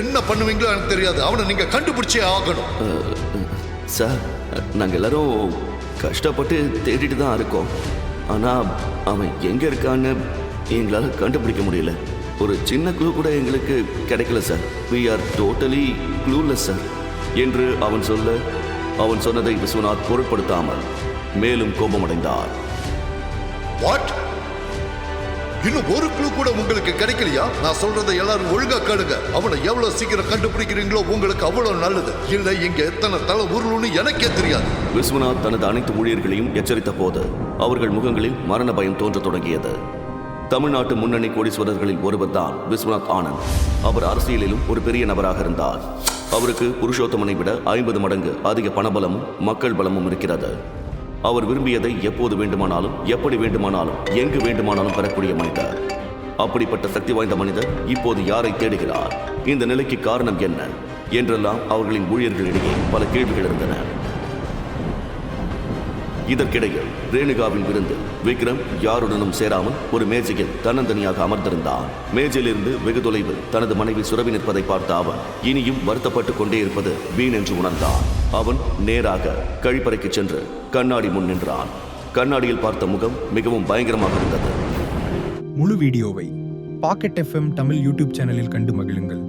என்ன பண்ணுவீங்களோ எனக்கு தெரியாது. அவனை நீங்க கண்டுபிடிச்சே ஆகணும். சார், நாங்கள் எல்லாரும் கஷ்டப்பட்டு தேடிட்டு தான் இருக்கோம். ஆனால் அவன் எங்கே இருக்கான்னு எங்களால் கண்டுபிடிக்க முடியல. ஒரு சின்ன க்ளூ கூட எங்களுக்கு கிடைக்கல sir. We are totally clueless sir என்று அவன் சொல்ல, அவன் சொன்னதை விஸ்வநாத் பொருட்படுத்தாமல் மேலும் கோபமடைந்தார். வாட்? இன்னும் ஒரு க்ளூ கூட உங்களுக்கு கிடைக்கலையா? நான் சொல்றதை எல்லாரும் ஒழுங்கா கேளுங்க. அவனை எவ்வளவு சீக்கிரம் கண்டுபிடிக்கிறீங்களோ உங்களுக்கு அவ்வளவு நல்லது. இல்ல இங்க எத்தனை தலை உருளுன்னு எனக்கே தெரியாது. விஸ்வநாத் தனது அனைத்து ஊழியர்களையும் எச்சரித்த போது அவர்கள் முகங்களில் மரண பயம் தோன்றத் தொடங்கியது. தமிழ்நாட்டு முன்னணி கோடீஸ்வரர்களில் ஒருவர் தான் விஸ்வநாத் ஆனந்த். அவர் அரசியலிலும் ஒரு பெரிய நபராக இருந்தார். அவருக்கு புருஷோத்தமனை விட 50 மடங்கு அதிக பணபலமும் மக்கள் பலமும் இருக்கிறது. அவர் விரும்பியதை எப்போது வேண்டுமானாலும், எப்படி வேண்டுமானாலும், எங்கு வேண்டுமானாலும் பெறக்கூடிய மனிதர். அப்படிப்பட்ட சக்தி வாய்ந்த மனிதர் இப்போது யாரை தேடுகிறார்? இந்த நிலைக்கு காரணம் என்ன என்றெல்லாம் அவர்களின் ஊழியர்களிடையே பல கேள்விகள் இருந்தன. இதற்கிடையில் ரேணுகாவின் விருந்து விக்ரம் யாருடனும் சேராமல் ஒரு மேஜையில் தன்னந்தனியாக அமர்ந்திருந்தான். மேஜையிலிருந்து வெகு தொலைவில் தனது மனைவி சுரபி நிற்பதை பார்த்த அவன் இனியும் வருத்தப்பட்டு கொண்டே இருப்பது வீண் என்று உணர்ந்தான். அவன் நேராக கழிப்பறைக்கு சென்று கண்ணாடி முன் நின்றான். கண்ணாடியில் பார்த்த முகம் மிகவும் பயங்கரமாக இருந்தது. முழு வீடியோவை பாக்கெட் FM தமிழ் யூடியூப் சேனலில் கண்டு மகிழுங்கள்.